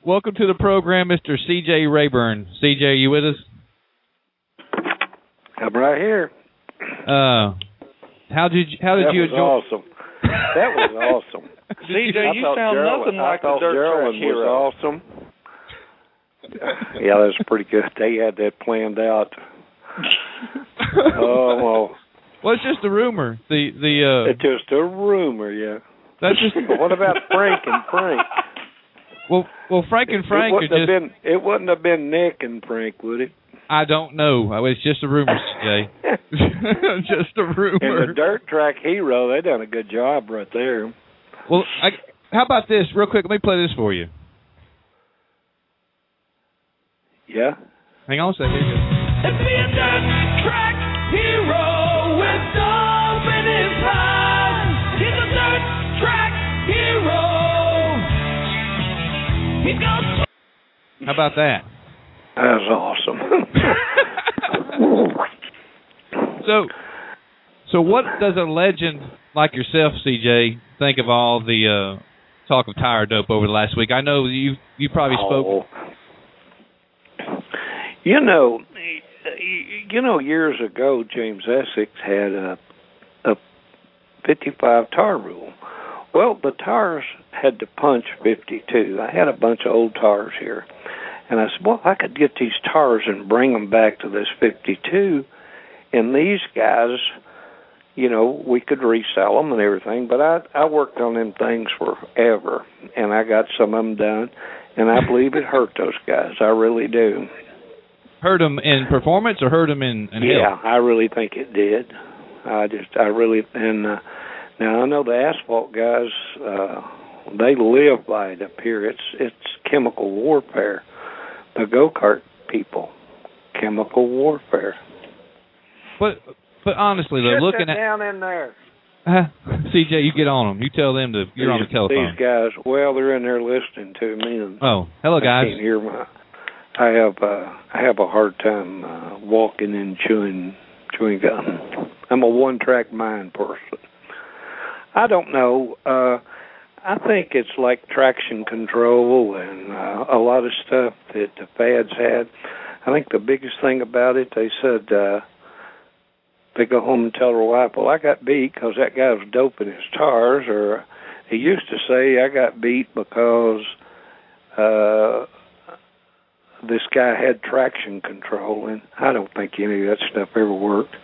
Welcome to the program, Mr. C.J. Rayburn. C.J., are you with us? I'm right here. How did you enjoy? Awesome. That was awesome. CJ, you sound nothing like the dirt track hero. Was awesome. Yeah, that was pretty good. They had that planned out. Oh well. Well, it's just a rumor. It's just a rumor, yeah. That's just. But what about Frank and Frank? Well, Frank and Frank it wouldn't have been Nick and Frank, would it? I don't know. It's just a rumor, CJ. Just a rumor. And the dirt track hero, they done a good job right there. Well, how about this? Real quick, let me play this for you. Yeah? Hang on a second. Here it goes. It's the dirt track hero with dope in his pants. He's a dirt track hero. He's got... How about that? That was awesome. So what does a legend like yourself, CJ, think of all the talk of tire dope over the last week? I know you probably spoke. You know, years ago, James Essex had a 55 tire rule. Well, the tires had to punch 52. I had a bunch of old tires here. And I said, well, I could get these tires and bring them back to this 52. And these guys, you know, we could resell them and everything. But I worked on them things forever. And I got some of them done. And I believe it hurt those guys. I really do. Hurt them in performance or hurt them in health? Yeah, I really think it did. Now I know the asphalt guys, they live by it up here. It's chemical warfare. The go-kart people, chemical warfare. But honestly, they're looking at down in there. CJ, you get on them. You tell them you're on the telephone. These guys, well, they're in there listening to me. And oh, hello, guys. I can't hear I have a hard time walking and chewing gum. I'm a one-track mind person. I don't know. I think it's like traction control and a lot of stuff that the fads had. I think the biggest thing about it, they said they go home and tell their wife, well, I got beat because that guy was doping his tires, or he used to say, I got beat because this guy had traction control, and I don't think any of that stuff ever worked.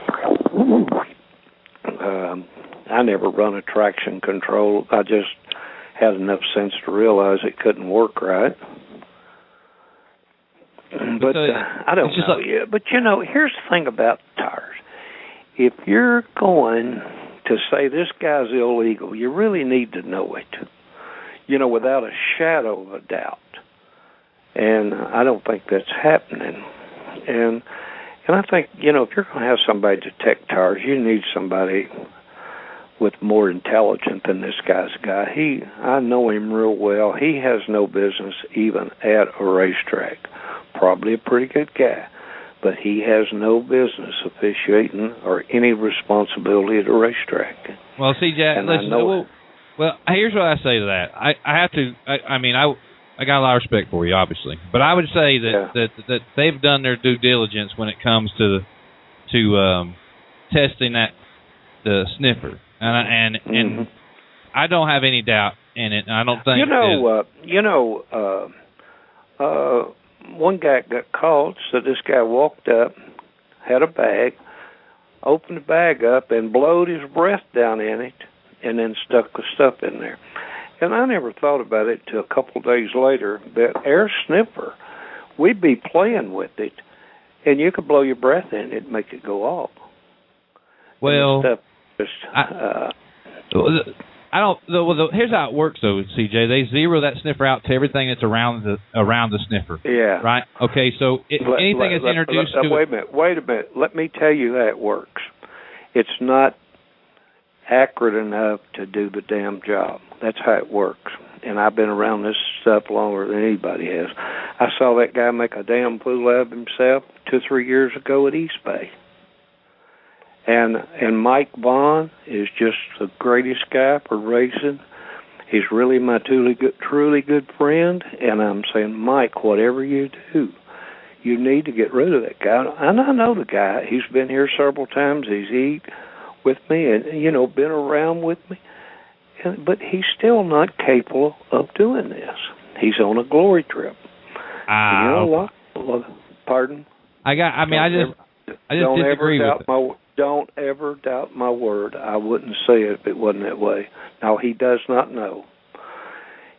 I never run a traction control. I just had enough sense to realize it couldn't work right. But I don't know. But, you know, here's the thing about tires. If you're going to say this guy's illegal, you really need to know it, you know, without a shadow of a doubt. And I don't think that's happening. And I think, you know, if you're going to have somebody detect tires, you need somebody with more intelligence than this guy's got. I know him real well. He has no business even at a racetrack. Probably a pretty good guy, but he has no business officiating or any responsibility at a racetrack. Well, CJ, listen. Well, here's what I say to that. I got a lot of respect for you, obviously, but I would say that they've done their due diligence when it comes to testing the sniffer, and I don't have any doubt in it. And I don't think one guy got caught. So this guy walked up, had a bag, opened the bag up, and blowed his breath down in it, and then stuck the stuff in there. And I never thought about it till a couple of days later, that air sniffer, we'd be playing with it, and you could blow your breath in it and make it go off. Well, here's how it works, though, CJ. They zero that sniffer out to everything that's around the sniffer. Yeah. Right? Okay, so anything that's introduced to it... Wait a minute. Let me tell you how it works. It's not accurate enough to do the damn job. That's how it works. And I've been around this stuff longer than anybody has. I saw that guy make a damn fool out of himself 2 or 3 years ago at East Bay. And Mike Vaughn is just the greatest guy for racing. He's really my truly good friend, and I'm saying, Mike, whatever you do, you need to get rid of that guy. And I know the guy. He's been here several times. He's eat with me and, been around with me. But he's still not capable of doing this. He's on a glory trip. You know what? Well, pardon? I just disagree with it. Don't ever doubt my word. I wouldn't say it if it wasn't that way. Now, he does not know.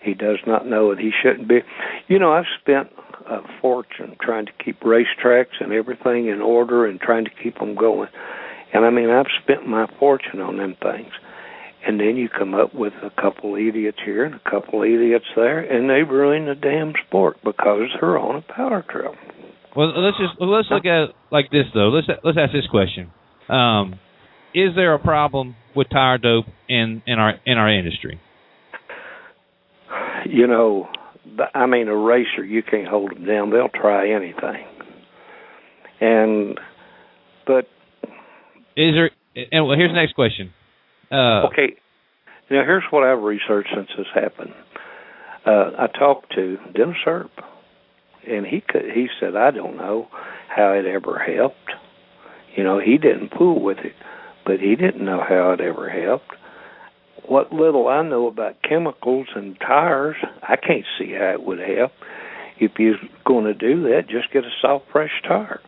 He does not know, and he shouldn't be. I've spent a fortune trying to keep racetracks and everything in order and trying to keep them going. And, I've spent my fortune on them things. And then you come up with a couple idiots here and a couple idiots there, and they ruin the damn sport because they're on a power trip. Well, let's look at it like this, though. Let's ask this question. Is there a problem with tire dope in our industry? A racer, you can't hold them down. They'll try anything. But is there? And well, here's the next question. Okay. Now here's what I've researched since this happened. I talked to Dennis Earp, and he said, I don't know how it ever helped. He didn't fool with it, but he didn't know how it ever helped. What little I know about chemicals and tires, I can't see how it would help. If you're going to do that, just get a soft, fresh tire.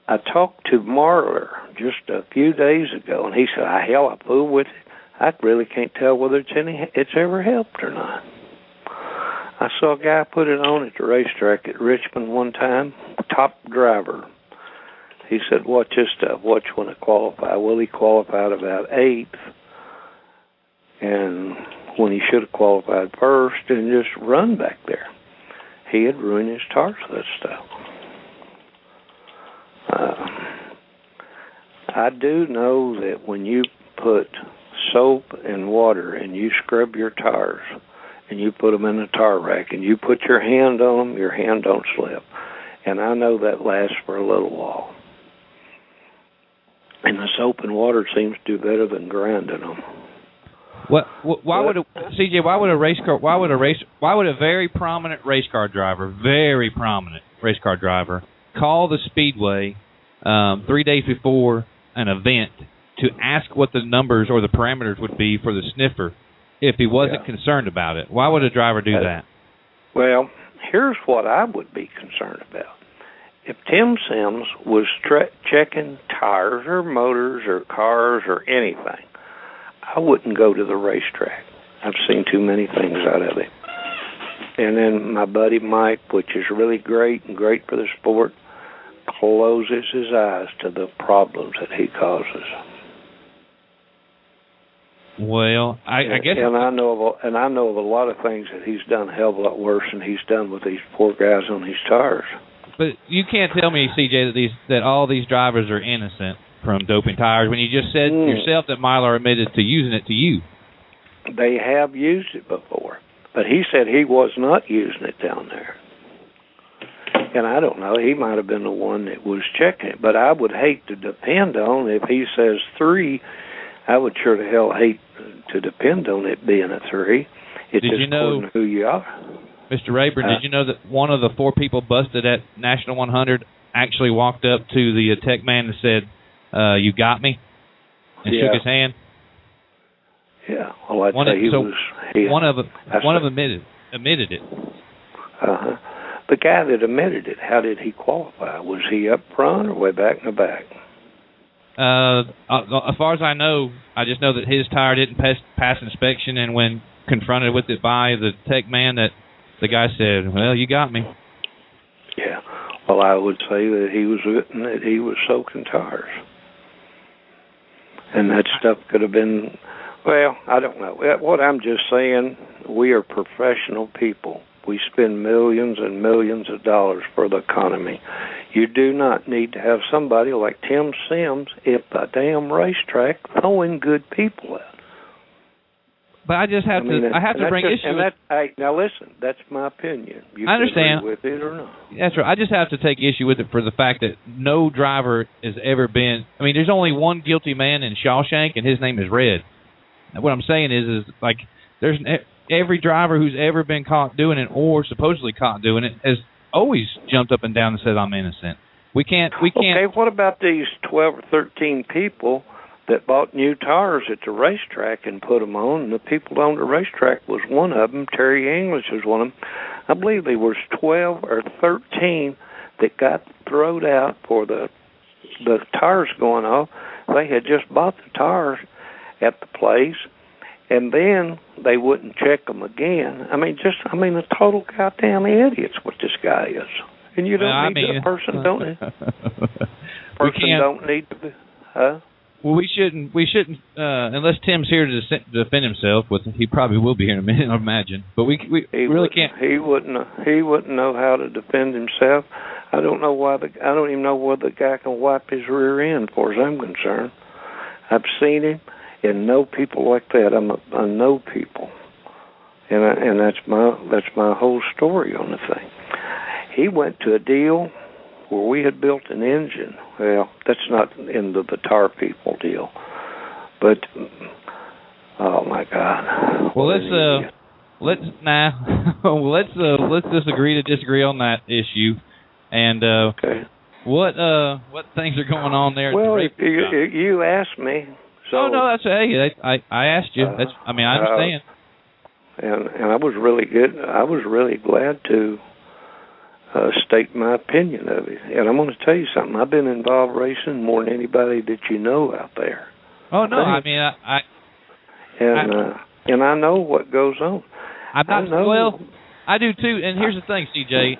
I talked to Marler just a few days ago, and he said, hell, I fooled with it. I really can't tell whether it's ever helped or not. I saw a guy put it on at the racetrack at Richmond one time, top driver. He said, watch this stuff, watch when it qualified. Well, he qualified about 8th, and when he should have qualified first and just run back there. He had ruined his tires with that stuff. I do know that when you put soap and water and you scrub your tires and you put them in a tire rack and you put your hand on them, your hand don't slip. And I know that lasts for a little while. And the soap and water seems to do better than grinding them. Why would a very prominent race car driver call the speedway 3 days before an event to ask what the numbers or the parameters would be for the sniffer if he wasn't concerned about it? Why would a driver do that? Well, here's what I would be concerned about. If Tim Sims was checking tires or motors or cars or anything, I wouldn't go to the racetrack. I've seen too many things out of it. And then my buddy Mike, which is really great and great for the sport, closes his eyes to the problems that he causes. Well, I guess, and I know of a lot of things that he's done a hell of a lot worse than he's done with these poor guys on these tires. But you can't tell me, CJ, that all these drivers are innocent from doping tires when you just said yourself that Myler admitted to using it to you. They have used it before, but he said he was not using it down there. And I don't know, he might have been the one that was checking it, but I would hate to depend on, if he says 3, I would sure to hell hate to depend on it being a 3. It's just according to who you are. Mr. Rayburn, did you know that one of the 4 people busted at National 100 actually walked up to the tech man and said, you got me, and shook his hand? Yeah, well, I'd say one of them admitted it. Uh-huh. The guy that admitted it, how did he qualify? Was he up front or way back in the back? As far as I know, I just know that his tire didn't pass inspection, and when confronted with it by the tech man, that the guy said, well, you got me. Yeah. Well, I would say that he was soaking tires. And that stuff could have been, well, I don't know. What I'm just saying, we are professional people. We spend millions and millions of dollars for the economy. You do not need to have somebody like Tim Sims at the damn racetrack throwing good people out. But I just have I have to bring issue with... Now listen, that's my opinion. You I understand. Agree with it or not. That's right. I just have to take issue with it for the fact that no driver has ever been... I mean, there's only one guilty man in Shawshank, and his name is Red. what I'm saying is like there's every driver who's ever been caught doing it or supposedly caught doing it has always jumped up and down and said I'm innocent. We can't. Okay, what about these 12 or 13 people that bought new tires at the racetrack and put them on? And the people on the racetrack was one of them. Terry English was one of them. I believe there was 12 or 13 that got thrown out for the tires going off. They had just bought the tires at the place, and then they wouldn't check them again. I mean, a total goddamn idiot's what this guy is. And you don't need a person, don't you? Don't need to be, huh? Well, we shouldn't. Unless Tim's here to defend himself, which he probably will be here in a minute, I imagine. But we really can't. He wouldn't know how to defend himself. I don't know why. I don't even know whether the guy can wipe his rear end, as far as I'm concerned. I've seen him and know people like that. I know people, and that's my whole story on the thing. He went to a deal where we had built an engine. Well, that's not in the tar people deal, but oh my God! Well, let's just agree to disagree on that issue. And okay. What things are going on there? Well, you asked me. So, oh no, that's I asked you. I understand. And I was really good. I was really glad to state my opinion of it. And I'm going to tell you something. I've been involved racing more than anybody that you know out there. Oh no, and I know what goes on. I do too. And here's the thing, CJ.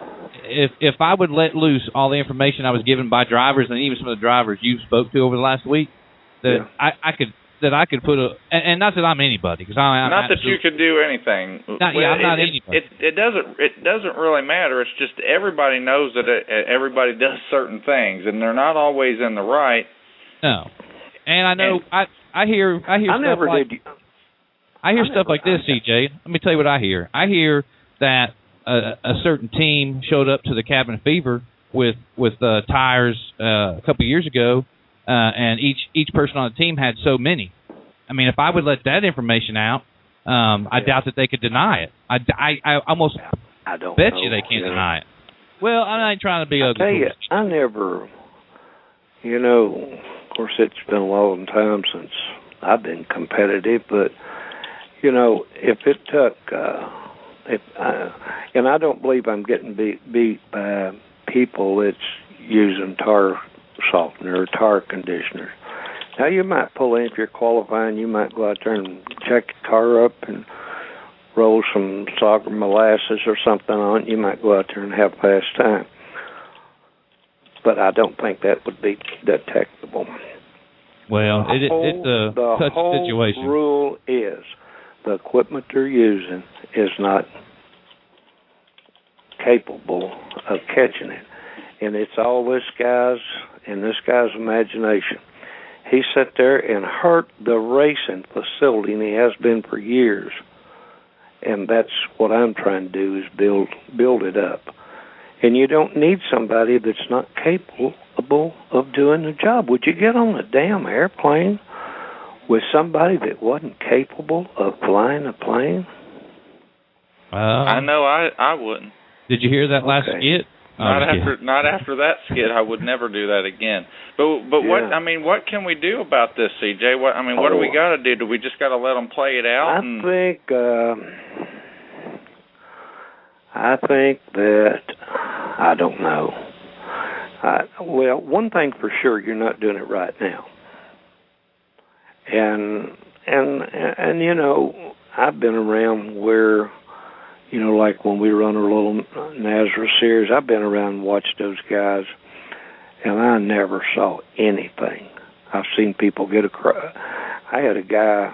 If I would let loose all the information I was given by drivers and even some of the drivers you spoke to over the last week, I could put and not that I'm anybody, because I'm not that you could do anything. I'm not anybody. It doesn't really matter. It's just everybody knows that everybody does certain things, and they're not always in the right. No, and I know I hear stuff like this, CJ. Let me tell you what I hear. I hear that a certain team showed up to the Cabin Fever with tires a couple of years ago. And each person on the team had so many. I mean, if I would let that information out, I doubt that they could deny it. I almost bet you they can't deny it. Well, I ain't trying to be ugly. I tell you, I never, of course, it's been a long time since I've been competitive, but, if it took, and I don't believe I'm getting beat by people that's using tar softener or tar conditioner. Now, you might pull in if you're qualifying. You might go out there and check your car up and roll some salt or molasses or something on it. You might go out there and have a fast time. But I don't think that would be detectable. Well, it's a touch situation. The whole rule is the equipment they're using is not capable of catching it. And it's all this guy's imagination. He sat there and hurt the racing facility, and he has been for years. And that's what I'm trying to do, is build it up. And you don't need somebody that's not capable of doing the job. Would you get on a damn airplane with somebody that wasn't capable of flying a plane? I know I wouldn't. Did you hear that last skit? Not after that skit. I would never do that again. But what can we do about this, CJ? What do we got to do? Do we just got to let them play it out? I think that I don't know. Well, one thing for sure, you're not doing it right now. And I've been around where, like when we run our little Nazareth series, I've been around and watched those guys, and I never saw anything. I've seen people get I had a guy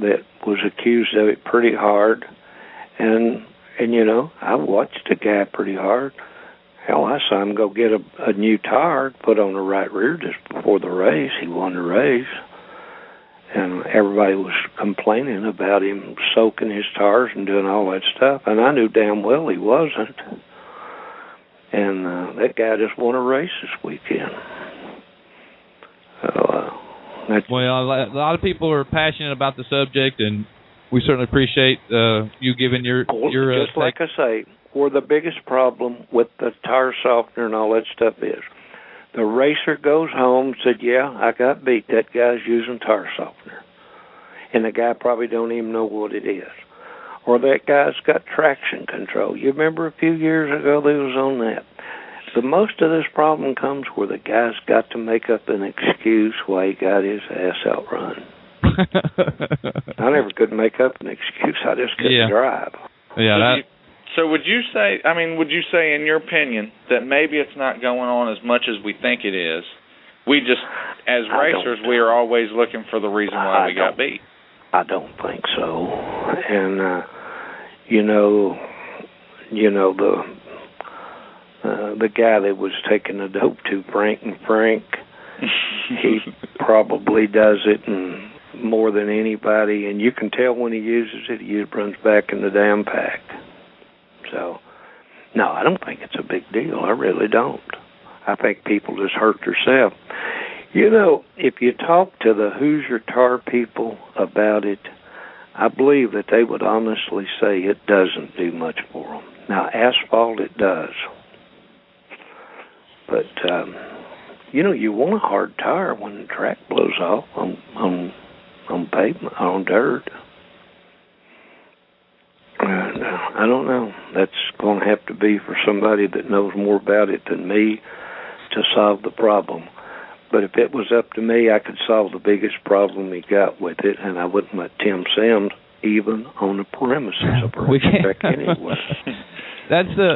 that was accused of it pretty hard, and I watched the guy pretty hard. Hell, I saw him go get a new tire, put on the right rear just before the race. He won the race. And everybody was complaining about him soaking his tires and doing all that stuff. And I knew damn well he wasn't. And that guy just won a race this weekend. So, Well, a lot of people are passionate about the subject, and we certainly appreciate you giving your just like I say, where the biggest problem with the tire softener and all that stuff is, the racer goes home and said, yeah, I got beat. That guy's using tire softener. And the guy probably don't even know what it is. Or that guy's got traction control. You remember a few years ago they was on that. The most of this problem comes where the guy's got to make up an excuse why he got his ass outrun. I never could make up an excuse. I just couldn't drive. Yeah. So would you say in your opinion that maybe it's not going on as much as we think it is? We just, as racers, we are always looking for the reason why we got beat. I don't think so. And the guy that was taking the dope to Frank, he probably does it and more than anybody, and you can tell when he uses it, he runs back in the damn pack. So, no, I don't think it's a big deal. I really don't. I think people just hurt themselves. You know, if you talk to the Hoosier Tar people about it, I believe that they would honestly say it doesn't do much for them. Now, asphalt, it does. But, you want a hard tire when the track blows off on pavement, on dirt. And I don't know. That's going to have to be for somebody that knows more about it than me to solve the problem. But if it was up to me, I could solve the biggest problem he got with it, and I wouldn't let Tim Sims even on the premises of a racetrack anyway.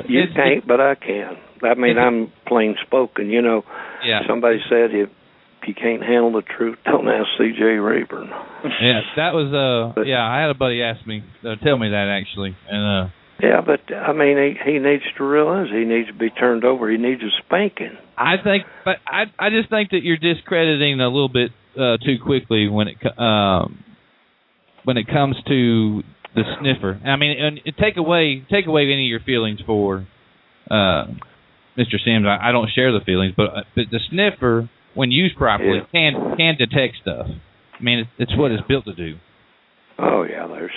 You can't, but I can. I mean, I'm plain spoken. Somebody said if you can't handle the truth, don't ask C.J. Rayburn. Yeah, that was I had a buddy ask me, tell me that actually, and yeah, but I mean, he needs to realize he needs to be turned over. He needs a spanking. I just think that you're discrediting a little bit too quickly when it comes to the sniffer. I mean, and take away any of your feelings for Mr. Sims. I don't share the feelings, but the sniffer, when used properly, can detect stuff. I mean, it's what it's built to do. Oh yeah, there's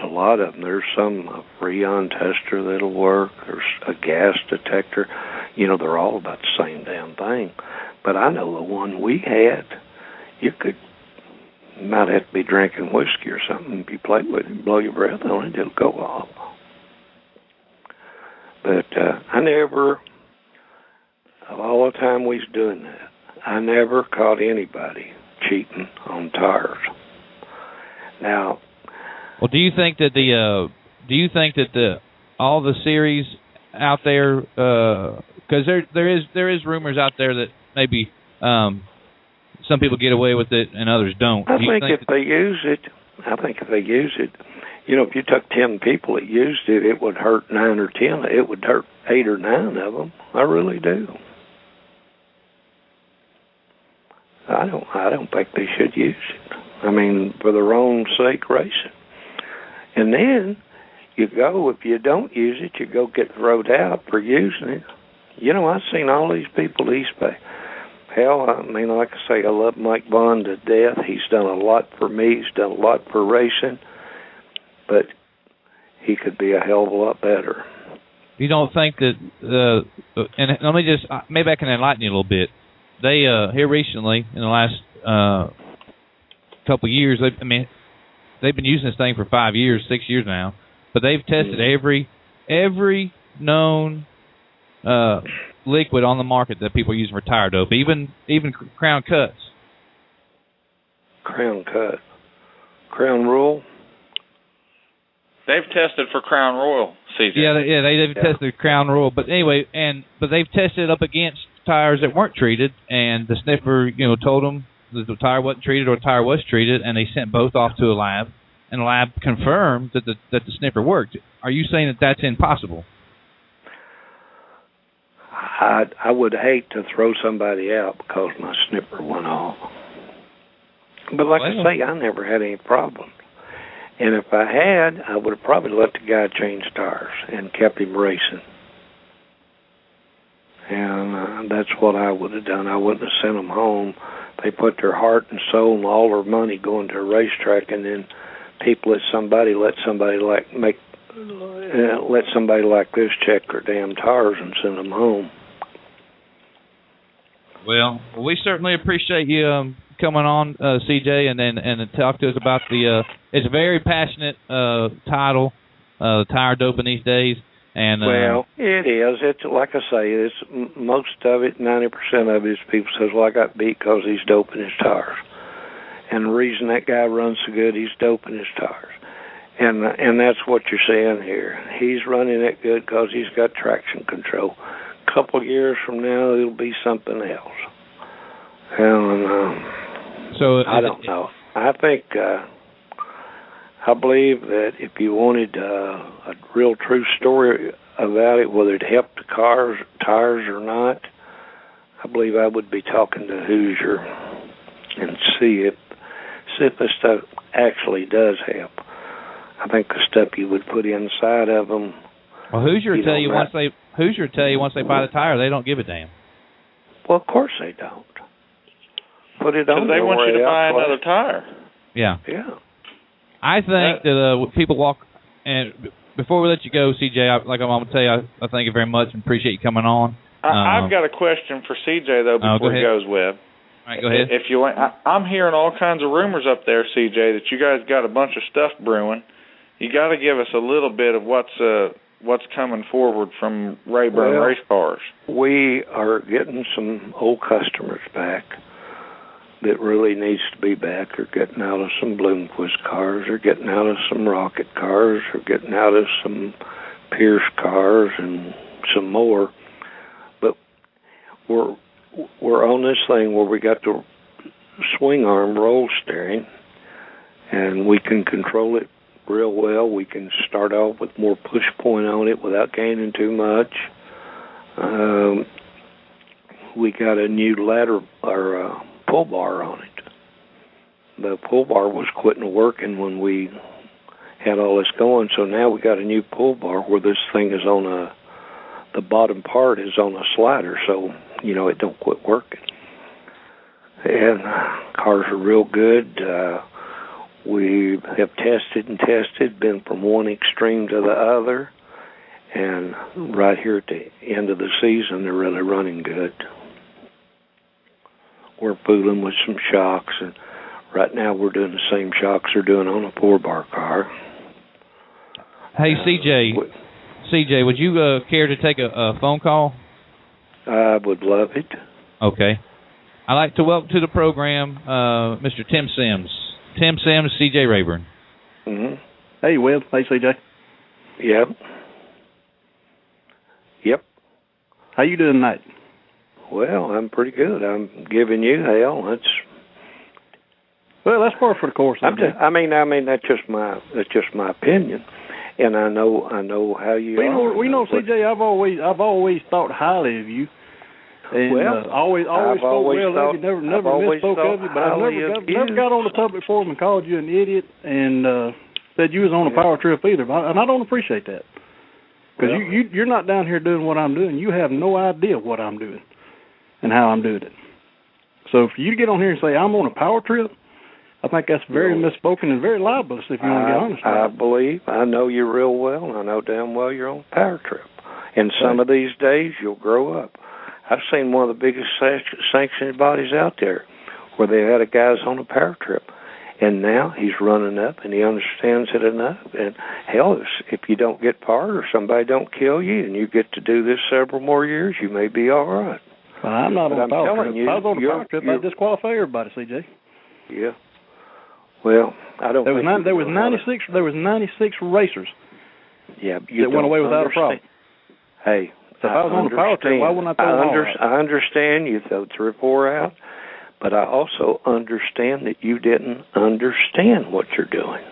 a lot of them. There's a Freon tester that'll work. There's a gas detector. They're all about the same damn thing. But I know the one we had, you might have to be drinking whiskey or something. If you play with it, blow your breath on it, it'll go off. But I never, of all the time we was doing that, I never caught anybody cheating on tires. Now, well, do you think that all the series out there, because there is rumors out there that maybe some people get away with it and others don't. I think if they use it, if you took 10 people that used it, it would hurt 9 or 10. It would hurt 8 or 9 of them. I really do. I don't think they should use it. I mean, for their own sake, racing. And then you go, if you don't use it, you go get thrown out for using it. I've seen all these people East Bay. Hell, I mean, like I say, I love Mike Bond to death. He's done a lot for me. He's done a lot for racing. But he could be a hell of a lot better. You don't think that, and let me just, maybe I can enlighten you a little bit. They, here recently, in the last couple of years, they've been using this thing for 5 years, 6 years now, but they've tested every known liquid on the market that people are using for tire dope, even Crown Cuts. Crown Royal. They've tested for Crown Royal, CJ. Yeah, they've tested Crown Royal, but anyway, but they've tested it up against tires that weren't treated, and the sniffer, told them that the tire wasn't treated or the tire was treated, and they sent both off to a lab, and the lab confirmed that the sniffer worked. Are you saying that that's impossible? I would hate to throw somebody out because my sniffer went off. But like I say, I never had any problem. And if I had, I would have probably let the guy change tires and kept him racing. And that's what I would have done. I wouldn't have sent them home. They put their heart and soul and all their money going to a racetrack, and then let somebody like this check their damn tires and send them home. Well, we certainly appreciate you coming on, CJ, and talk to us about it's a very passionate title, tire doping these days. And well, it is. It's like I say. It's most of it. 90% of it is people says, "Well, I got beat because he's doping his tires," and the reason that guy runs so good, he's doping his tires, and that's what you're saying here. He's running it good because he's got traction control. A couple of years from now, it'll be something else. And so I don't know. I think. I believe that if you wanted a real true story about it, whether it helped the tires or not, I believe I would be talking to Hoosier and see if this stuff actually does help. I think the stuff you would put inside of them. Well, Hoosier tell you once they buy the tire, they don't give a damn. Well, of course they don't. Put it on. Because they want you to buy another tire. Yeah. Yeah. I think that people walk, and before we let you go, CJ, like I'm going to tell you, I thank you very much and appreciate you coming on. I've got a question for CJ, though, before he goes, Webb. All right, go ahead. If you want, I'm hearing all kinds of rumors up there, CJ, that you guys got a bunch of stuff brewing. You got to give us a little bit of what's coming forward from Rayburn race cars. We are getting some old customers back that really needs to be back. They're getting out of some Bloomquist cars, or getting out of some Rocket cars, or getting out of some Pierce cars and some more. But we're on this thing where we got the swing arm roll steering, and we can control it real well. We can start off with more push point on it without gaining too much. We got a new ladder or pull bar on it. The pull bar was quitting working when we had all this going, so now we got a new pull bar where this thing is on the bottom part is on a slider, so it don't quit working. And cars are real good. We have tested, been from one extreme to the other, and right here at the end of the season, they're really running good. We're fooling with some shocks, and right now we're doing the same shocks they're doing on a 4-bar car. Hey, CJ, would you care to take a phone call? I would love it. Okay. I'd like to welcome to the program Mr. Tim Sims. Tim Sims, CJ Rayburn. Mm-hmm. Hey, Webb. Hey, CJ. Yep. How you doing tonight? Well, I'm pretty good. I'm giving you hell. That's par for the course. I mean, that's just my opinion, and I know how you. We know, CJ. I've always thought highly of you. And always spoke well of you. Never misspoke of you. But I never got on the public forum and called you an idiot and said you was on a power trip either. And I don't appreciate that, because you're not down here doing what I'm doing. You have no idea what I'm doing and how I'm doing it. So for you to get on here and say I'm on a power trip, I think that's very misspoken and very libelous, if you want to be honest. I know you real well, and I know damn well you're on a power trip. And some of these days you'll grow up. I've seen one of the biggest sanctioned bodies out there where they had a guy's on a power trip, and now he's running up and he understands it enough. And hell, if you don't get fired or somebody don't kill you and you get to do this several more years, you may be all right. Well, I'm not on a power trip. If I was on a power trip, I'd disqualify everybody, CJ. Yeah. Well, I don't. There was 96 racers. Yeah, that went away without a problem. Hey. So if I was on the power trip, why wouldn't I throw them all out? I understand you throw 3 or 4 out, but I also understand that you didn't understand what you're doing.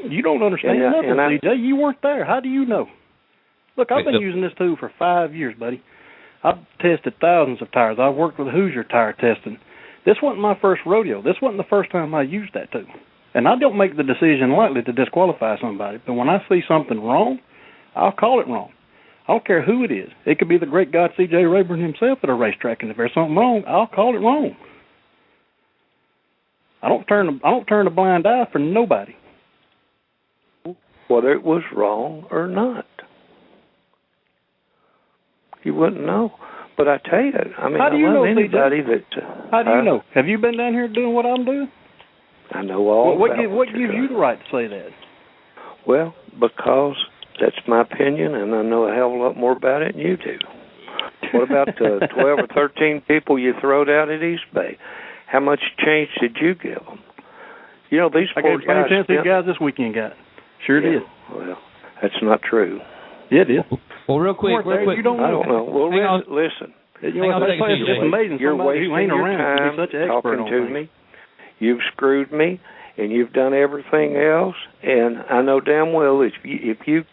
You don't understand nothing, CJ. You weren't there. How do you know? Look, I've been using this tool for 5 years, buddy. I've tested thousands of tires. I've worked with Hoosier tire testing. This wasn't my first rodeo. This wasn't the first time I used that tool. And I don't make the decision lightly to disqualify somebody, but when I see something wrong, I'll call it wrong. I don't care who it is. It could be the great God C.J. Rayburn himself at a racetrack, and if there's something wrong, I'll call it wrong. I don't turn a blind eye for nobody. Whether it was wrong or not, you wouldn't know. But I tell you, I mean, how do you know anybody that? How do you know? Have you been down here doing what I'm doing? I know all. What gives you the right to say that? Well, because that's my opinion, and I know a hell of a lot more about it than you do. What about the 12 or 13 people you throwed out at East Bay? How much change did you give them? You know, these poor guys. I gave these guys this weekend got. Sure did. Well, that's not true. Yeah, it is. Well, real quick. You don't I don't know. Well, listen. You know, it's amazing. You're wasting who ain't your around time to be such an expert talking on to things. me. You've screwed me, and you've done everything else. And I know damn well if you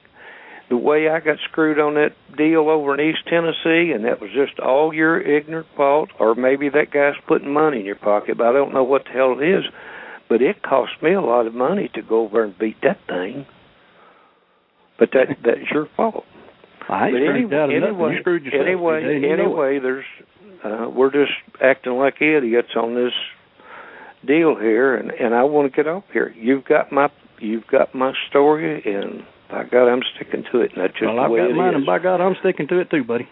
the way I got screwed on that deal over in East Tennessee, and that was just all your ignorant fault, or maybe that guy's putting money in your pocket, but I don't know what the hell it is. But it cost me a lot of money to go over and beat that thing. But that's your fault. I ain't screwed out of nothing. You screwed yourself. Anyway, there's we're just acting like idiots on this deal here, and I want to get off here. You've got my story, and by God, I'm sticking to it. And that's just the way it is. Well, I've got mine, and by God, I'm sticking to it too, buddy.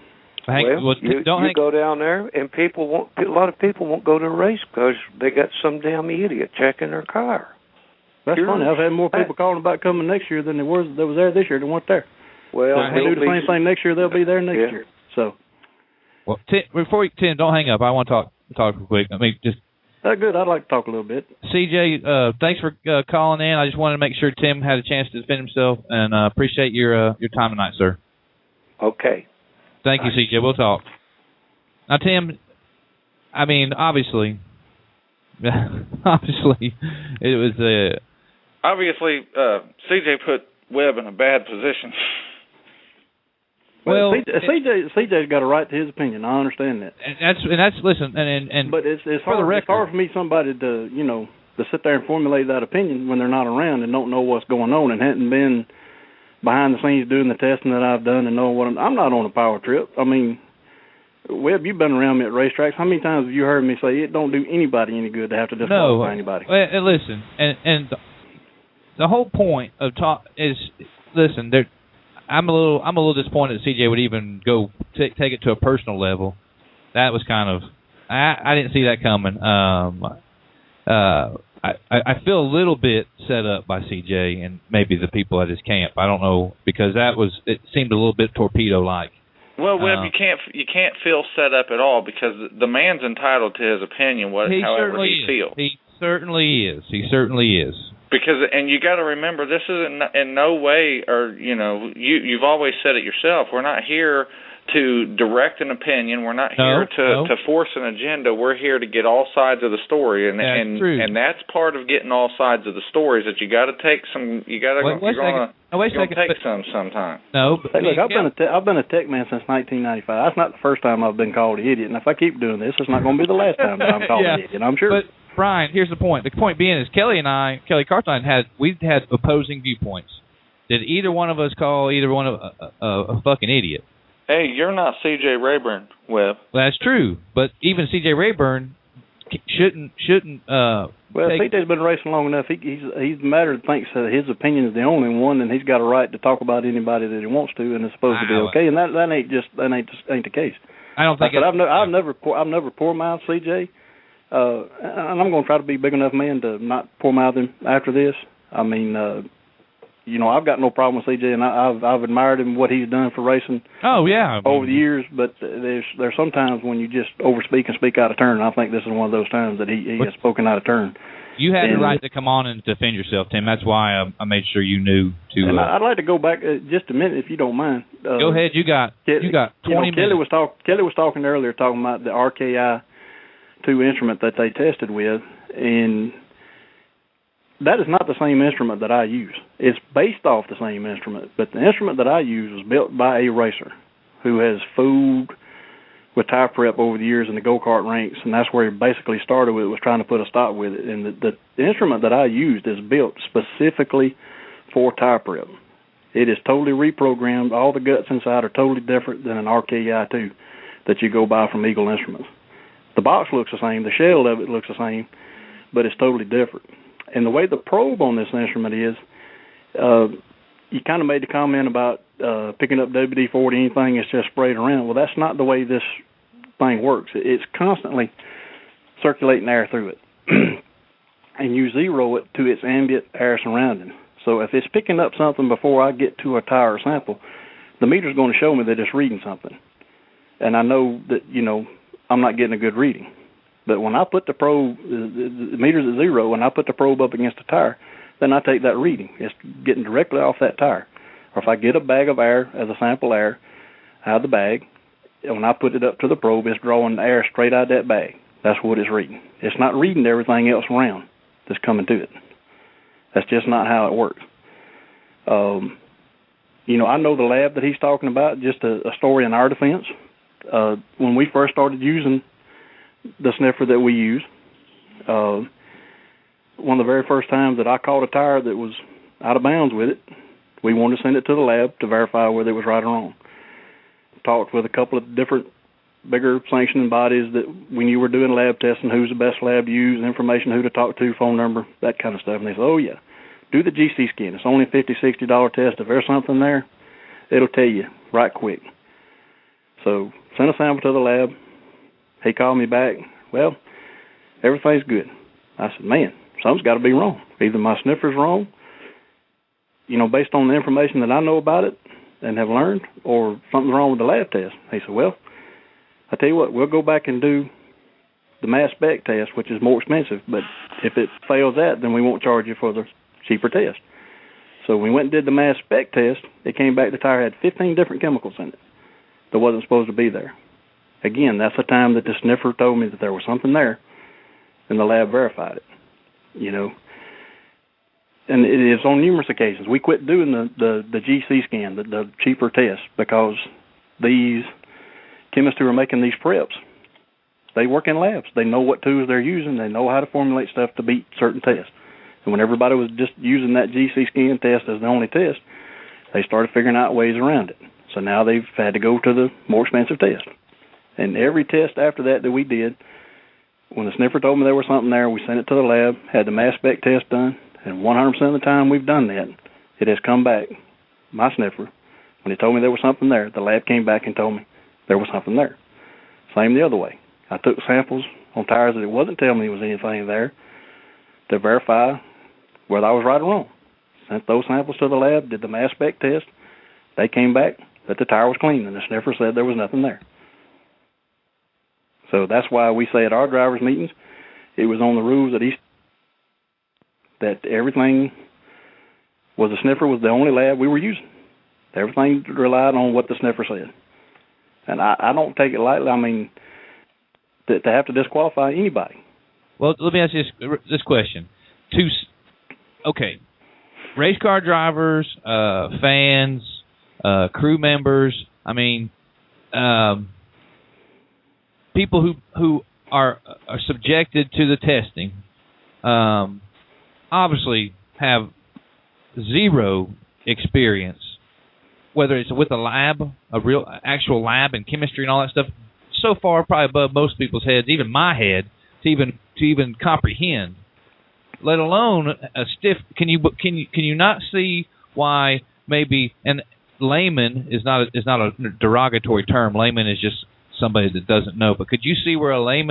You go down there, and a lot of people won't go to a race because they got some damn idiot checking their car. That's funny. I've had more people calling about coming next year than there was there this year than weren't there. Well, if we do the same thing next year, they'll be there next year. So, well, Tim, don't hang up. I want to talk real quick. I mean, just. Good. I'd like to talk a little bit. CJ, thanks for calling in. I just wanted to make sure Tim had a chance to defend himself, and appreciate your time tonight, sir. Okay. Thank you, CJ. We'll talk. Now, Tim, I mean, obviously, it was Obviously, CJ put Webb in a bad position. Well, CJ's got a right to his opinion. I understand that. And that's listen. But it's hard for me somebody to to sit there and formulate that opinion when they're not around and don't know what's going on and hadn't been behind the scenes doing the testing that I've done and know what I'm not on a power trip. I mean, Webb, you've been around me at racetracks. How many times have you heard me say it don't do anybody any good to have to disqualify anybody? Well, listen, and the whole point of talk is listen. I'm a little disappointed that CJ would even go take it to a personal level. That was kind of I didn't see that coming. I feel a little bit set up by CJ and maybe the people at his camp. I don't know because it seemed a little bit torpedo-like. Well, Webb, you can't feel set up at all because the man's entitled to his opinion, however he feels. He certainly is. He certainly is. Because you got to remember, this isn't in no way, or you've always said it yourself. We're not here to direct an opinion. We're not here to force an agenda. We're here to get all sides of the story, and that's part of getting all sides of the story. Is that you got to take some. You got to take some sometime. No, hey, look, I've been a tech man since 1995. That's not the first time I've been called an idiot, and if I keep doing this, it's not going to be the last time that I'm called an idiot. I'm sure. But Brian, here's the point. The point being is Kelly Cartline had opposing viewpoints. Did either one of us call either one of a fucking idiot? Hey, you're not C.J. Rayburn, Webb. Well, that's true, but even C.J. Rayburn shouldn't. Well, C.J.'s been racing long enough. He's the matter that thinks that his opinion is the only one, and he's got a right to talk about anybody that he wants to, and it's supposed to be okay. And that ain't the case. I don't think. I've never poor mouthed C.J. And I'm going to try to be a big enough man to not poor mouth him after this. I mean, I've got no problem with CJ, and I've admired him what he's done for racing. Oh yeah, over the years. But there's sometimes when you just overspeak and speak out of turn. And I think this is one of those times that he has spoken out of turn. You had the right to come on and defend yourself, Tim. That's why I made sure you knew to. And I'd like to go back just a minute, if you don't mind. Go ahead. You got 20 minutes. Kelly was talking earlier, talking about the RKI 2 instrument that they tested with, and that is not the same instrument that I use. It's based off the same instrument, but the instrument that I use was built by a racer who has fooled with tire prep over the years in the go-kart ranks, and that's where he basically started with it, was trying to put a stop with it. And the instrument that I used is built specifically for tire prep. It is totally reprogrammed. All the guts inside are totally different than an RKI2 that you go buy from Eagle Instruments. The box looks the same. The shell of it looks the same, but it's totally different. And the way the probe on this instrument is, you kind of made the comment about picking up WD-40, anything that's just sprayed around. Well, that's not the way this thing works. It's constantly circulating air through it. And you zero it to its ambient air surrounding. So if it's picking up something before I get to a tire sample, the meter's going to show me that it's reading something. And I know that, I'm not getting a good reading. But when I put the probe, the meter's at zero, when I put the probe up against the tire, then I take that reading. It's getting directly off that tire. Or if I get a bag of air as a sample air out of the bag, and when I put it up to the probe, it's drawing air straight out of that bag. That's what it's reading. It's not reading everything else around that's coming to it. That's just not how it works. I know the lab that he's talking about, just a story in our defense. When we first started using the sniffer that we use, one of the very first times that I caught a tire that was out of bounds with it, we wanted to send it to the lab to verify whether it was right or wrong. Talked with a couple of different bigger sanctioning bodies that we knew were doing lab testing, who's the best lab to use, information, who to talk to, phone number, that kind of stuff. And they said, oh, yeah, do the GC scan. It's only a $50, $60 test. If there's something there, it'll tell you right quick. So sent a sample to the lab. He called me back. Well, everything's good. I said, man, something's got to be wrong. Either my sniffer's wrong, based on the information that I know about it and have learned, or something's wrong with the lab test. He said, well, I tell you what, we'll go back and do the mass spec test, which is more expensive, but if it fails that, then we won't charge you for the cheaper test. So we went and did the mass spec test. It came back, the tire had 15 different chemicals in it that wasn't supposed to be there. Again, that's the time that the sniffer told me that there was something there, and the lab verified it, And it is on numerous occasions. We quit doing the GC scan, the cheaper test, because these chemists who are making these preps, they work in labs. They know what tools they're using. They know how to formulate stuff to beat certain tests. And when everybody was just using that GC scan test as the only test, they started figuring out ways around it. So now they've had to go to the more expensive test. And every test after that we did, when the sniffer told me there was something there, we sent it to the lab, had the mass spec test done, and 100% of the time we've done that, it has come back, my sniffer, when he told me there was something there, the lab came back and told me there was something there. Same the other way. I took samples on tires that it wasn't telling me there was anything there to verify whether I was right or wrong. Sent those samples to the lab, did the mass spec test. They came back that the tire was clean, and the sniffer said there was nothing there. So that's why we say at our drivers' meetings, it was on the rules that everything was the sniffer was the only lab we were using. Everything relied on what the sniffer said. And I don't take it lightly. I mean, to have to disqualify anybody. Well, let me ask you this question. Race car drivers, fans, crew members, people who are subjected to the testing, obviously have zero experience, whether it's with a lab, a real actual lab and chemistry and all that stuff. So far, probably above most people's heads, even my head, to even comprehend. Let alone a stiff. Can you not see why maybe? And layman is not a derogatory term. Layman is just somebody that doesn't know. But could you see where a lay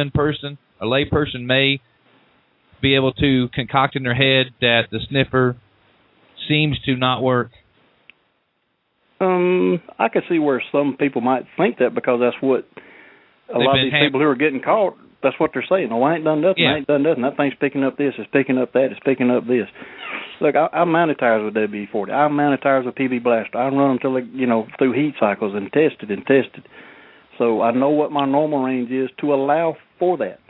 person may be able to concoct in their head that the sniffer seems to not work? I could see where some people might think that, because that's what a lot of these people who are getting caught, that's what they're saying. Oh, I ain't done nothing. Yeah. I ain't done nothing. That thing's picking up this. It's picking up that. It's picking up this. Look, I mounted tires with WD-40. I mounted tires with PB Blaster. I run them till through heat cycles and tested. So I know what my normal range is to allow for that.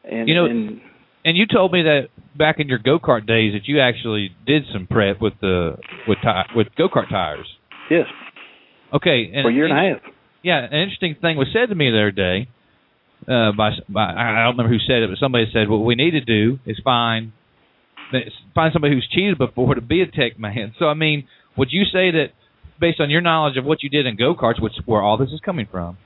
And you told me that back in your go-kart days that you actually did some prep with go-kart tires. Yes. Okay. For a year and a half. Yeah, an interesting thing was said to me the other day by I don't remember who said it, but somebody said, what we need to do is find somebody who's cheated before to be a tech man. So, would you say that, based on your knowledge of what you did in go-karts, where all this is coming from?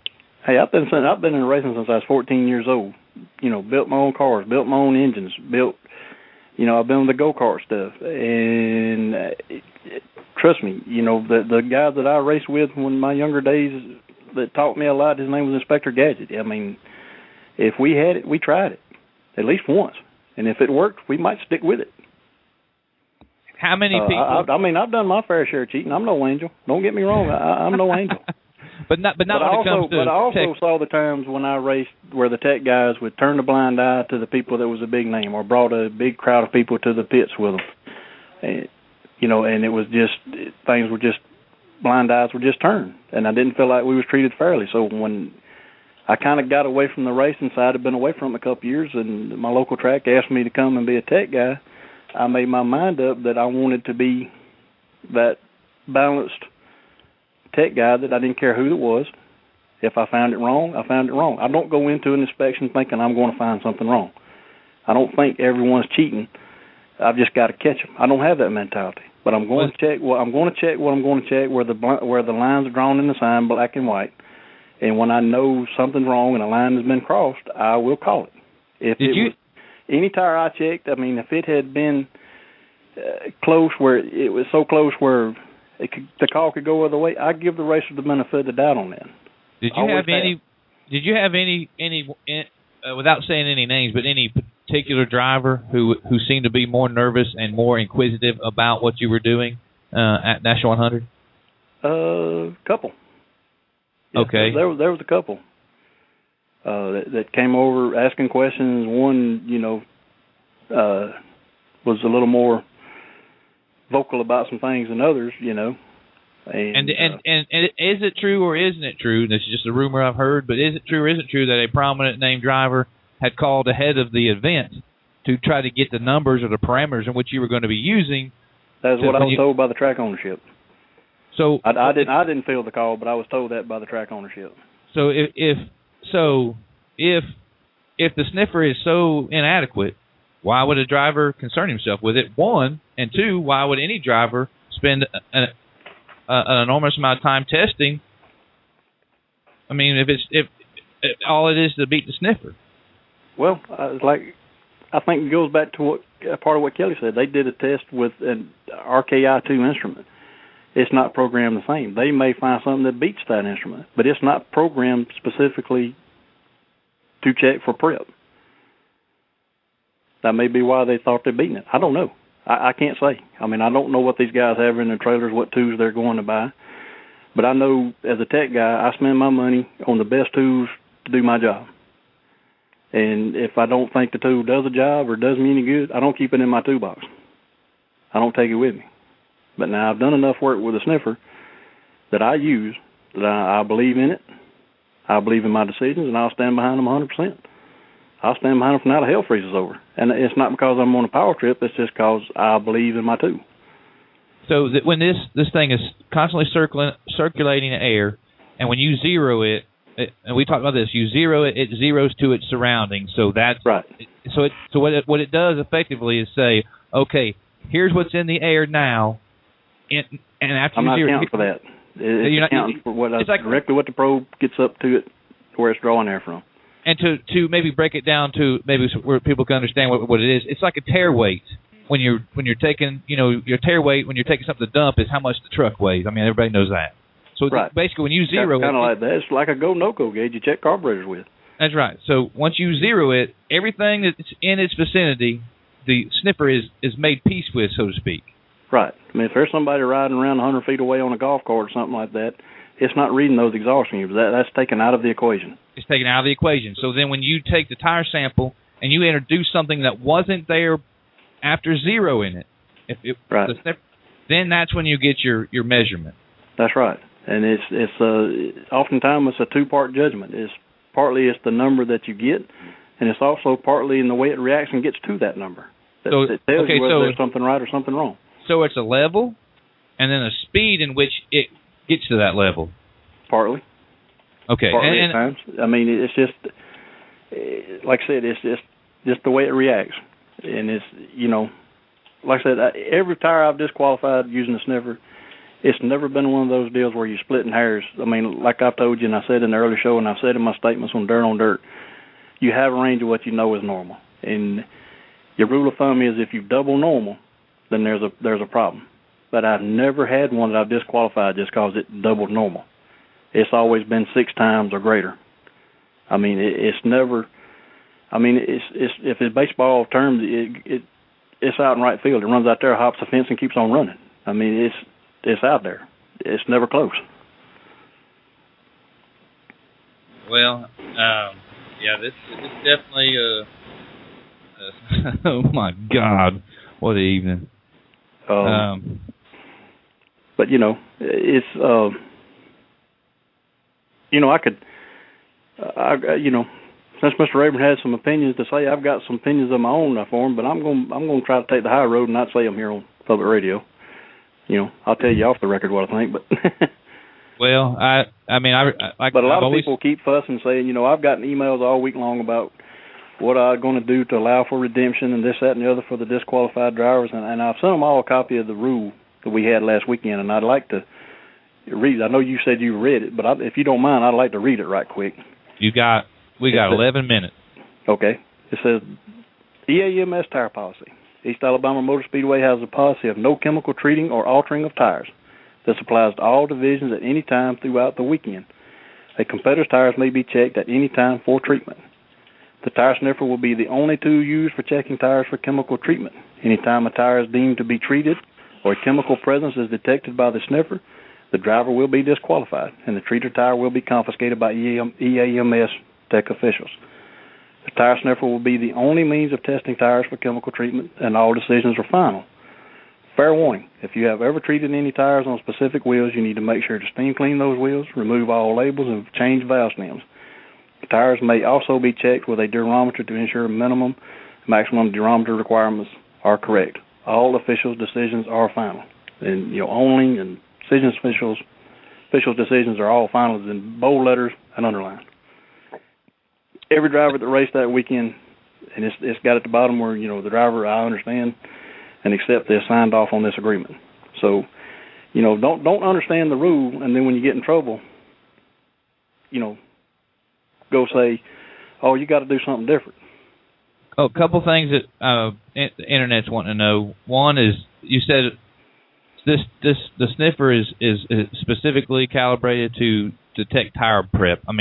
Hey, I've been in racing since I was 14 years old. Built my own cars, built my own engines, I've been with the go-kart stuff. And trust me, the guy that I raced with in my younger days that taught me a lot, his name was Inspector Gadget. I mean, if we had it, we tried it at least once. And if it worked, we might stick with it. How many people? I've done my fair share of cheating. I'm no angel. Don't get me wrong. I'm no angel. But not when it comes to. But I also saw the times when I raced where the tech guys would turn a blind eye to the people that was a big name, or brought a big crowd of people to the pits with them. And, and it was just, things were just, blind eyes were just turned, and I didn't feel like we was treated fairly. So when I kind of got away from the racing side, I'd been away from it a couple of years, and my local track asked me to come and be a tech guy. I made my mind up that I wanted to be that balanced tech guy, that I didn't care who it was. If I found it wrong, I found it wrong. I don't go into an inspection thinking I'm going to find something wrong. I don't think everyone's cheating. I've just got to catch them. I don't have that mentality. But I'm going to check. Well, I'm going to check what I'm going to check, where the lines are drawn in the sign, black and white. And when I know something's wrong and a line has been crossed, I will call it. Any tire I checked, I mean, if it had been close, where it was so close where the call could go other way, I'd give the racer the benefit of the doubt on that. Did you have any without saying any names, but any particular driver who seemed to be more nervous and more inquisitive about what you were doing at National 100? Couple. Yeah, okay. There was a couple that came over asking questions. One, was a little more vocal about some things than others, And is it true or isn't it true? This is just a rumor I've heard, but is it true or isn't it true that a prominent name driver had called ahead of the event to try to get the numbers or the parameters in which you were going to be using? That's what I was told by the track ownership. So I didn't feel the call, but I was told that by the track ownership. So if the sniffer is so inadequate, why would a driver concern himself with it? One, and two, why would any driver spend an enormous amount of time testing? I mean, if all it is to beat the sniffer. Well, I think it goes back to part of what Kelly said. They did a test with an RKI2 instrument. It's not programmed the same. They may find something that beats that instrument, but it's not programmed specifically to check for prep. That may be why they thought they're beating it. I don't know. I can't say. I mean, I don't know what these guys have in their trailers, what tools they're going to buy. But I know as a tech guy, I spend my money on the best tools to do my job. And if I don't think the tool does the job or does me any good, I don't keep it in my toolbox. I don't take it with me. But now I've done enough work with a sniffer that I use, that I believe in it. I believe in my decisions, and I'll stand behind them 100%. I'll stand behind them from now till hell freezes over. And it's not because I'm on a power trip. It's just because I believe in my tool. So that when this thing is constantly circulating in air, and when you zero it, and we talked about this, you zero it, it zeroes to its surroundings. So that's right. So what it does effectively is say, okay, here's what's in the air now, and after I'm you not zero, accounting for that. It's accounting for directly what the probe gets up to it, where it's drawing air from. And to maybe break it down to maybe where people can understand what it is, it's like a tare weight. When you're taking, your tare weight when you're taking something to dump is how much the truck weighs. I mean, everybody knows that. So right. Basically, when you zero kind of like that. It's like a go no-go gauge you check carburetors with. That's right. So once you zero it, everything that's in its vicinity, the sniffer is made peace with, so to speak. Right. I mean, if there's somebody riding around 100 feet away on a golf cart or something like that, it's not reading those exhaust fumes. That's taken out of the equation. It's taken out of the equation. So then when you take the tire sample and you introduce something that wasn't there after zeroing it, right. Then that's when you get your measurement. That's right. And it's oftentimes it's a two-part judgment. It's partly the number that you get, and it's also partly in the way it reacts and gets to that number. That tells you whether there's something right or something wrong. So it's a level, and then a speed in which it gets to that level. Partly. Okay. Partly at times. I mean, it's just, like I said, it's just the way it reacts. And it's, like I said, every tire I've disqualified using a sniffer, it's never been one of those deals where you're splitting hairs. I mean, like I've told you and I said in the early show and I've said in my statements on Dirt on Dirt, you have a range of what you know is normal. And your rule of thumb is if you double normal, then there's a problem. But I've never had one that I've disqualified just because it doubled normal. It's always been 6 times or greater. I mean, it's never. I mean, it's if it's baseball terms, it's out in right field. It runs out there, hops the fence, and keeps on running. I mean, it's out there. It's never close. Well, yeah, this is definitely. Oh my God, what an evening! But it's I could, since Mr. Rayburn had some opinions to say, I've got some opinions of my own for him. But I'm going to try to take the high road and not say them here on public radio. I'll tell you off the record what I think, but. Well, I mean, but a lot of people keep fussing, saying, I've gotten emails all week long about what I'm going to do to allow for redemption and this, that, and the other for the disqualified drivers, and I've sent them all a copy of the rule that we had last weekend, and I'd like to read it. I know you said you read it, but if you don't mind, I'd like to read it right quick. We got 11 minutes. Okay. It says, EAMS tire policy. East Alabama Motor Speedway has a policy of no chemical treating or altering of tires. This applies to all divisions at any time throughout the weekend. A competitor's tires may be checked at any time for treatment. The tire sniffer will be the only tool used for checking tires for chemical treatment. Anytime a tire is deemed to be treated or a chemical presence is detected by the sniffer, the driver will be disqualified, and the treated tire will be confiscated by EAMS tech officials. The tire sniffer will be the only means of testing tires for chemical treatment, and all decisions are final. Fair warning, if you have ever treated any tires on specific wheels, you need to make sure to steam clean those wheels, remove all labels, and change valve stems. Tires may also be checked with a durometer to ensure maximum durometer requirements are correct. All officials' decisions are final. And only and decisions officials' decisions are all final in bold letters and underlined. Every driver that raced that weekend, and it's got at the bottom where the driver, I understand and accept this, signed off on this agreement. So don't understand the rule, and then when you get in trouble, go say, oh, you got to do something different. Oh, a couple things that the internet's wanting to know. One is, you said the sniffer is specifically calibrated to detect tire prep. I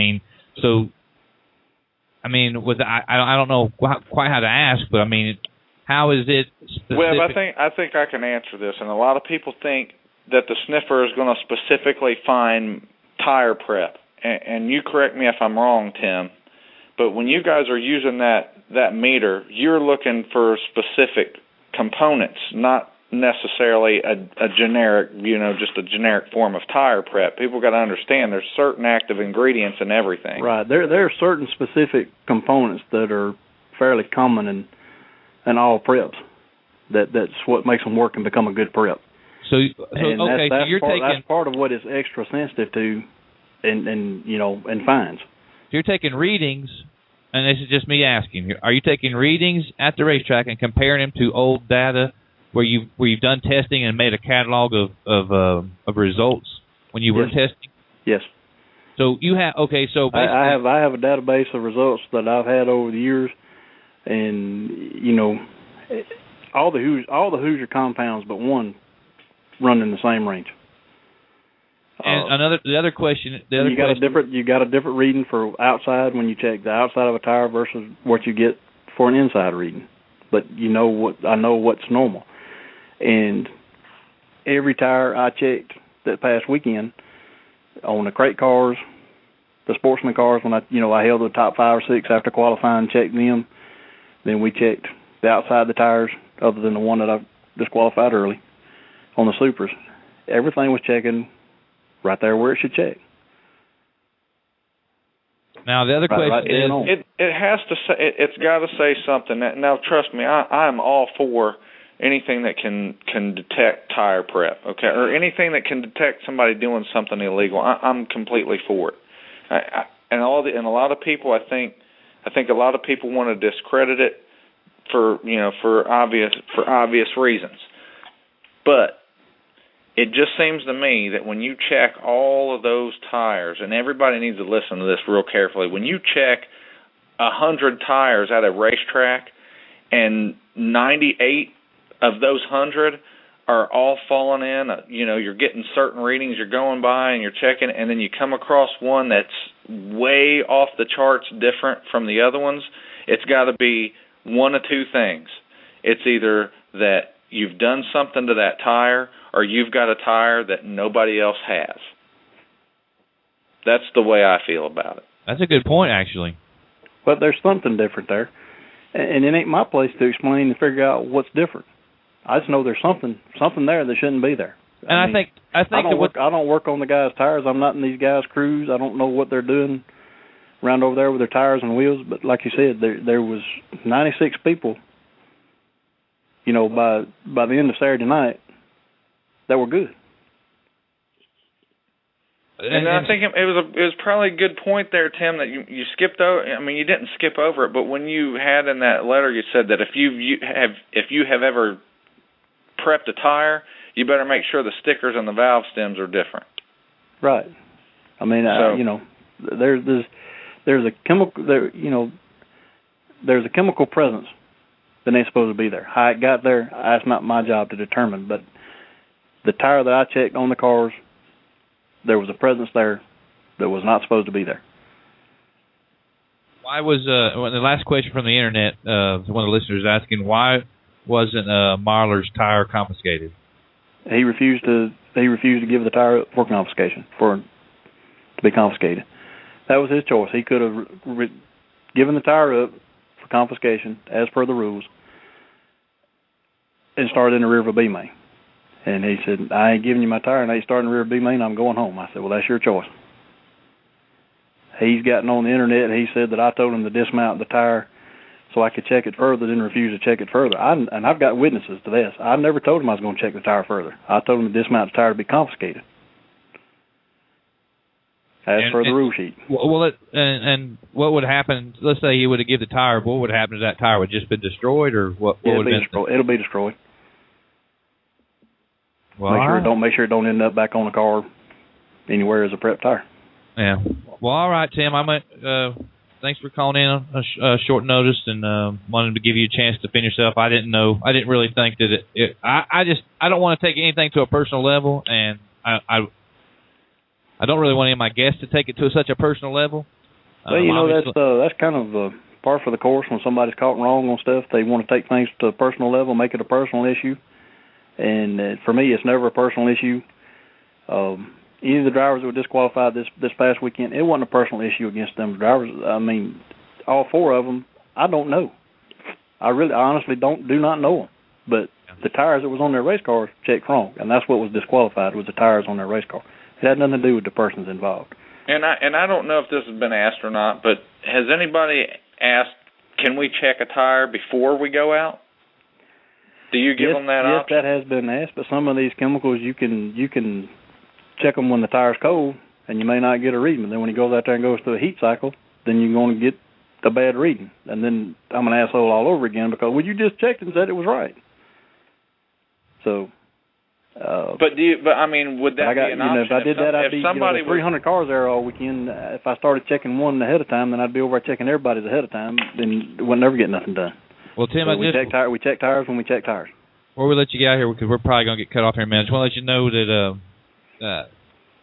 don't know quite how to ask, but how is it specific? Well, I think I can answer this, and a lot of people think that the sniffer is going to specifically find tire prep. And you correct me if I'm wrong, Tim, but when you guys are using that meter, you're looking for specific components, not necessarily a generic, just a generic form of tire prep. People got to understand there's certain active ingredients in everything. Right. There are certain specific components that are fairly common in all preps. That's what makes them work and become a good prep. So that's part of what is extra sensitive to. And fines. You're taking readings, and this is just me asking here. Are you taking readings at the racetrack and comparing them to old data where you've done testing and made a catalog of results when you were testing? Yes. So you have So I have a database of results that I've had over the years, and all the Hoosier compounds but one run in the same range. And the other question. You got a different reading for outside when you check the outside of a tire versus what you get for an inside reading. But I know what's normal. And every tire I checked that past weekend on the crate cars, the sportsman cars, when I held the top 5 or 6 after qualifying, checked them. Then we checked the outside of the tires, other than the one that I disqualified early, on the supers. Everything was checking right there where it should check. Now the other question is, it has to say, it's got to say something. Now trust me, I'm all for anything that can detect tire prep, okay, or anything that can detect somebody doing something illegal. I'm completely for it. And a lot of people, I think a lot of people want to discredit it for obvious reasons. But it just seems to me that when you check all of those tires, and everybody needs to listen to this real carefully, when you check 100 tires at a racetrack and 98 of those 100 are all falling in, you're getting certain readings, you're going by and you're checking, and then you come across one that's way off the charts different from the other ones, it's got to be one of two things. It's either that you've done something to that tire, or you've got a tire that nobody else has. That's the way I feel about it. That's a good point, actually. But there's something different there. And it ain't my place to explain and figure out what's different. I just know there's something there that shouldn't be there. And I think I don't work on the guys' tires. I'm not in these guys' crews. I don't know what they're doing around over there with their tires and wheels. But like you said, there was 96 people, by the end of Saturday night, that were good. And I think it was probably a good point there, Tim, that you skipped over. I mean, you didn't skip over it, but when you had in that letter, you said that if you have ever prepped a tire, you better make sure the stickers on the valve stems are different. Right. I mean, there's a chemical there. There's a chemical presence that ain't supposed to be there. How it got there, that's not my job to determine. But the tire that I checked on the cars, there was a presence there that was not supposed to be there. Why was the last question from the internet? One of the listeners asking, why wasn't Marlar's tire confiscated? He refused to give the tire up for confiscation, to be confiscated. That was his choice. He could have given the tire up for confiscation as per the rules and started in the rear of a B main. And he said, I ain't giving you my tire, and I ain't starting in the rear of a B main, I'm going home. I said, well, that's your choice. He's gotten on the internet, and he said that I told him to dismount the tire so I could check it further, then refuse to check it further. And I've got witnesses to this. I never told him I was going to check the tire further. I told him to dismount the tire to be confiscated. As per the rule sheet. Well, and what would happen? Let's say he would have given the tire. What would happen to that tire? Would it just been destroyed, or what? It'll be destroyed. Well, make sure it don't end up back on the car anywhere as a prep tire. Yeah. Well, all right, Tim. Thanks for calling in on a short notice and wanted to give you a chance to defend yourself. I didn't really think that I don't want to take anything to a personal level, and I don't really want any of my guests to take it to such a personal level. Well, that's kind of par for the course when somebody's caught wrong on stuff. They want to take things to a personal level, make it a personal issue. And for me, it's never a personal issue. Any of the drivers that were disqualified this past weekend, it wasn't a personal issue against them drivers. I mean, all four of them, I don't know. I honestly do not know them. But the tires that was on their race cars checked wrong, and that's what was disqualified, was the tires on their race car. It had nothing to do with the persons involved. And I don't know if this has been asked or not, but has anybody asked, can we check a tire before we go out? Do you give them that option? Yes, that has been asked, but some of these chemicals you can check them when the tire's cold, and you may not get a reading. But then when he goes out there and goes through a heat cycle, then you're going to get a bad reading. And then I'm an asshole all over again because, well, you just checked and said it was right. So... But I mean, would that be an option? If I did that, I'd be 300 cars there all weekend. If I started checking one ahead of time, then I'd be over checking everybody's ahead of time. Then we'll never get nothing done. Well, Tim, we check tires when we check tires. Before we let you get out here, because we're probably going to get cut off here in a minute, I just want to let you know that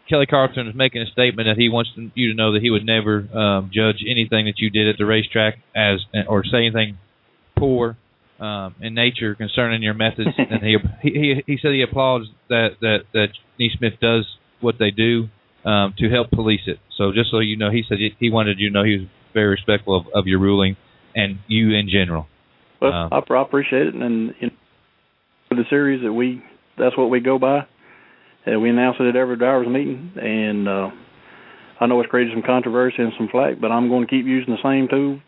Kelly Carlton is making a statement that he wants you to know that he would never judge anything that you did at the racetrack or say anything poor in nature concerning your methods. And he said he applauds that Neesmith does what they do to help police it. So just so you know, he said he wanted you to know he was very respectful of your ruling and you in general. Well, I appreciate it, and for the series that's what we go by. We announce it at every driver's meeting, and I know it's created some controversy and some flack, but I'm going to keep using the same tool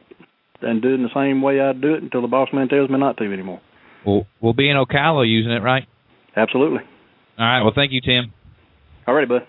and do it in the same way I do it until the boss man tells me not to anymore. We'll be in Ocala using it, right? Absolutely. All right. Well, thank you, Tim. All righty, bud.